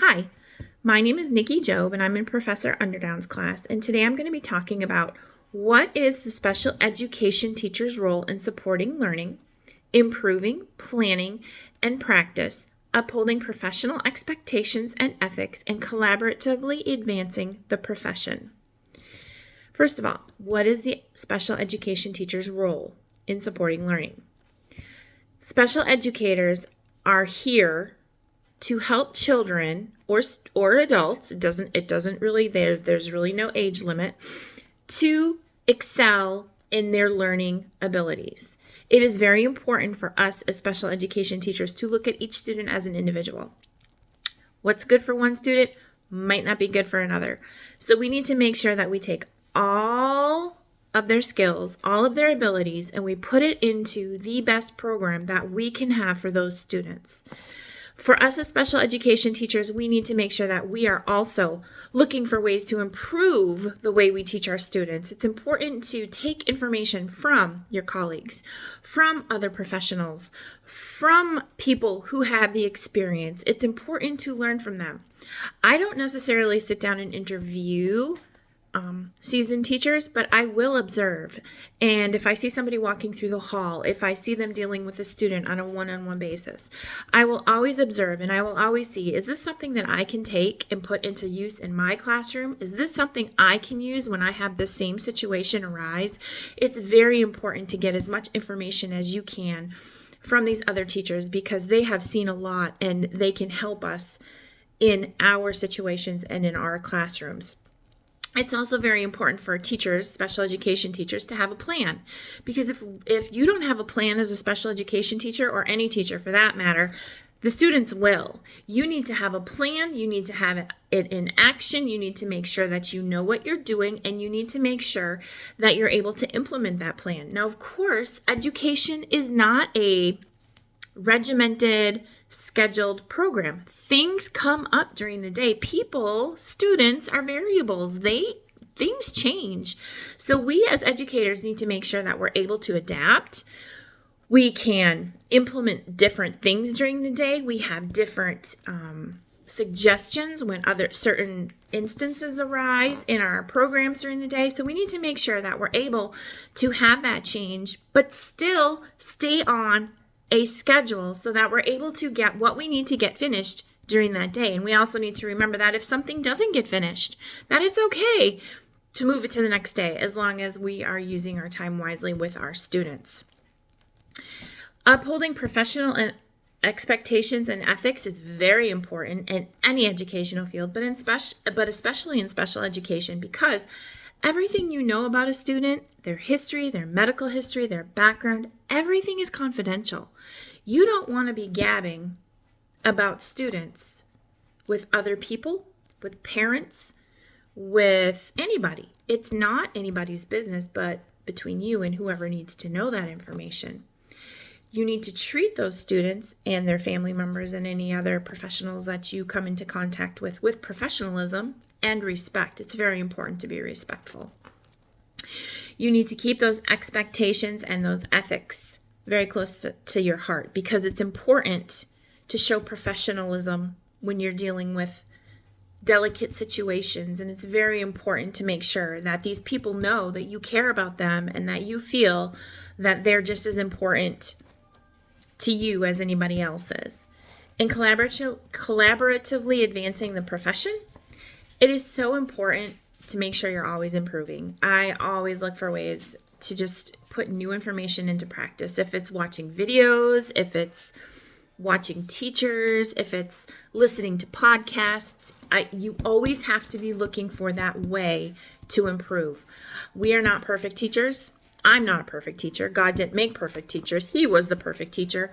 Hi, my name is Nikki Job, and I'm in Professor Underdown's class, and today I'm going to be talking about what is the special education teacher's role in supporting learning, improving, planning, and practice, upholding professional expectations and ethics, and collaboratively advancing the profession. First of all, what is the special education teacher's role in supporting learning? Special educators are here to help children or adults. It doesn't really there's really no age limit to excel in their learning abilities. It is very important for us as special education teachers to look at each student as an individual. What's good for one student might not be good for another. So we need to make sure that we take all of their skills, all of their abilities, and we put it into the best program that we can have for those students. For us as special education teachers, we need to make sure that we are also looking for ways to improve the way we teach our students. It's important to take information from your colleagues, from other professionals, from people who have the experience. It's important to learn from them. I don't necessarily sit down and interview seasoned teachers, but I will observe. And if I see somebody walking through the hall, if I see them dealing with a student on a one-on-one basis, I will always observe and I will always see, is this something that I can take and put into use in my classroom? Is this something I can use when I have the same situation arise? It's very important to get as much information as you can from these other teachers because they have seen a lot and they can help us in our situations and in our classrooms. It's also very important for teachers, special education teachers, to have a plan. Because if you don't have a plan as a special education teacher, or any teacher for that matter, the students will. You need to have a plan. You need to have it in action. You need to make sure that you know what you're doing, and you need to make sure that you're able to implement that plan. Now, of course, education is not a regimented, scheduled program. Things come up during the day. Students are variables. Things change. So we as educators need to make sure that we're able to adapt. We can implement different things during the day. We have different suggestions when certain instances arise in our programs during the day. So we need to make sure that we're able to have that change, but still stay on a schedule so that we're able to get what we need to get finished during that day. And we also need to remember that if something doesn't get finished, that it's okay to move it to the next day as long as we are using our time wisely with our students. Upholding professional and expectations and ethics is very important in any educational field, but especially in special education, because everything you know about a student, their history, their medical history, their background, everything is confidential. You don't want to be gabbing about students with other people, with parents, with anybody. It's not anybody's business but between you and whoever needs to know that information. You need to treat those students and their family members and any other professionals that you come into contact with professionalism and respect. It's very important to be respectful. You need to keep those expectations and those ethics very close to your heart, because it's important to show professionalism when you're dealing with delicate situations. And it's very important to make sure that these people know that you care about them and that you feel that they're just as important to you as anybody else is. In collaboratively advancing the profession, it is so important to make sure you're always improving. I always look for ways to just put new information into practice. If it's watching videos, if it's watching teachers, if it's listening to podcasts, you always have to be looking for that way to improve. We are not perfect teachers. I'm not a perfect teacher. God didn't make perfect teachers. He was the perfect teacher.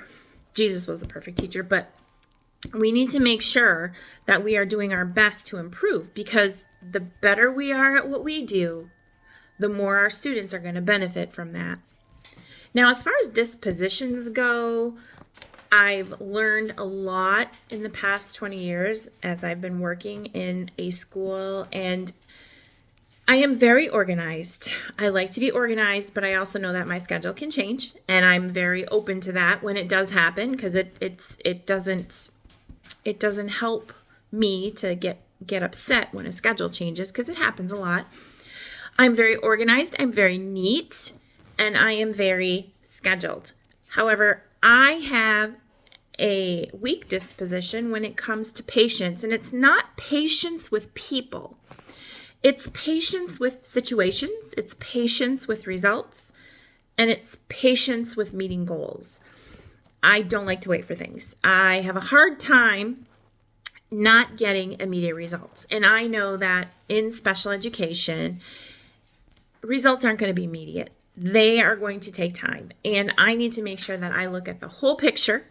Jesus was the perfect teacher, but we need to make sure that we are doing our best to improve, because the better we are at what we do, the more our students are going to benefit from that. Now, as far as dispositions go, I've learned a lot in the past 20 years as I've been working in a school, and I am very organized. I like to be organized, but I also know that my schedule can change, and I'm very open to that when it does happen, because it doesn't help me to get upset when a schedule changes, because it happens a lot. I'm very organized, I'm very neat, and I am very scheduled. However, I have a weak disposition when it comes to patience, and it's not patience with people. It's patience with situations, it's patience with results, and it's patience with meeting goals. I don't like to wait for things. I have a hard time not getting immediate results. And I know that in special education, results aren't going to be immediate. They are going to take time. And I need to make sure that I look at the whole picture,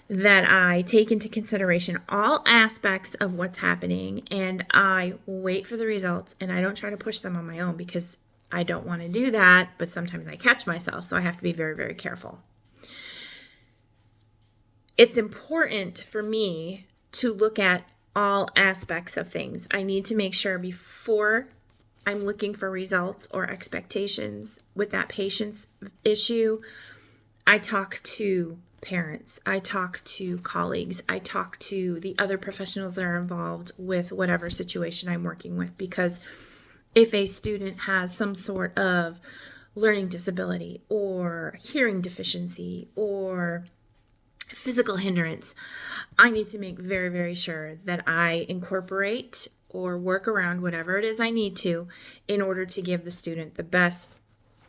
that I take into consideration all aspects of what's happening, and I wait for the results, and I don't try to push them on my own, because I don't want to do that, but sometimes I catch myself, so I have to be very, very careful. It's important for me to look at all aspects of things. I need to make sure before I'm looking for results or expectations with that patience issue, I talk to parents, I talk to colleagues, I talk to the other professionals that are involved with whatever situation I'm working with, because if a student has some sort of learning disability or hearing deficiency or physical hindrance, I need to make very, very sure that I incorporate or work around whatever it is I need to in order to give the student the best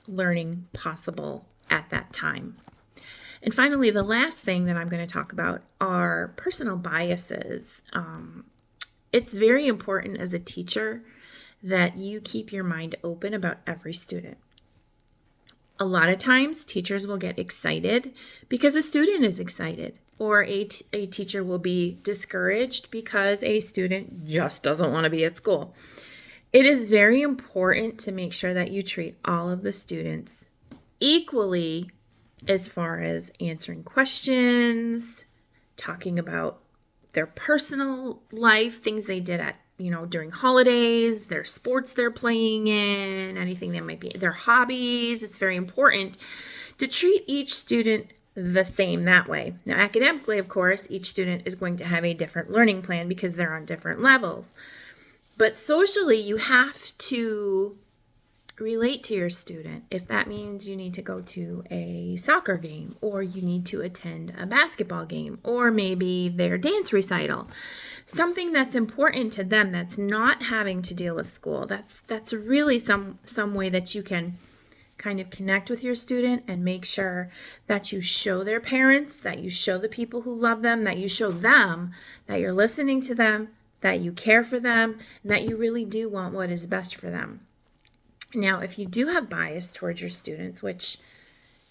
learning possible at that time. And finally, the last thing that I'm going to talk about are personal biases. It's very important as a teacher that you keep your mind open about every student. A lot of times, teachers will get excited because a student is excited, or a teacher will be discouraged because a student just doesn't want to be at school. It is very important to make sure that you treat all of the students equally as far as answering questions, talking about their personal life, things they did at, during holidays, their sports they're playing in, anything that might be their hobbies. It's very important to treat each student the same that way. Now, academically, of course, each student is going to have a different learning plan because they're on different levels. But socially, you have to relate to your student. If that means you need to go to a soccer game, or you need to attend a basketball game, or maybe their dance recital, something that's important to them that's not having to deal with school. That's really some way that you can kind of connect with your student and make sure that you show their parents, that you show the people who love them, that you show them that you're listening to them, that you care for them, and that you really do want what is best for them. Now, if you do have bias towards your students, which,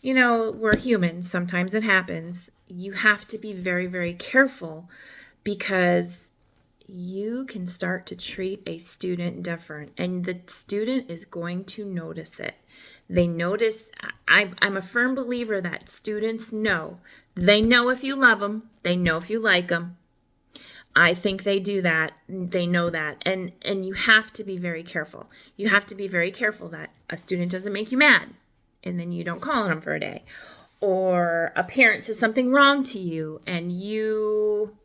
we're humans, sometimes it happens, you have to be very, very careful, because you can start to treat a student different, and the student is going to notice it. They notice. I'm a firm believer that students know. They know if you love them. They know if you like them. I think they do that. They know that. And you have to be very careful. You have to be very careful that a student doesn't make you mad and then you don't call on them for a day. Or a parent says something wrong to you and you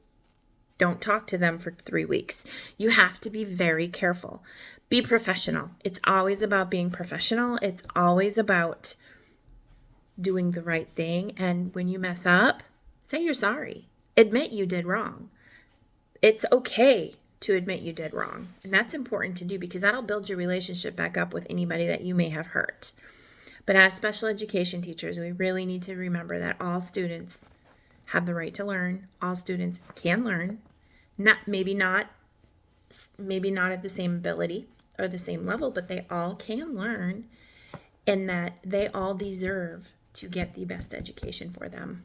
don't talk to them for 3 weeks. You have to be very careful. Be professional. It's always about being professional. It's always about doing the right thing. And when you mess up, say you're sorry. Admit you did wrong. It's okay to admit you did wrong. And that's important to do, because that'll build your relationship back up with anybody that you may have hurt. But as special education teachers, we really need to remember that all students have the right to learn. All students can learn. Maybe not at the same ability or the same level, but they all can learn, and that they all deserve to get the best education for them.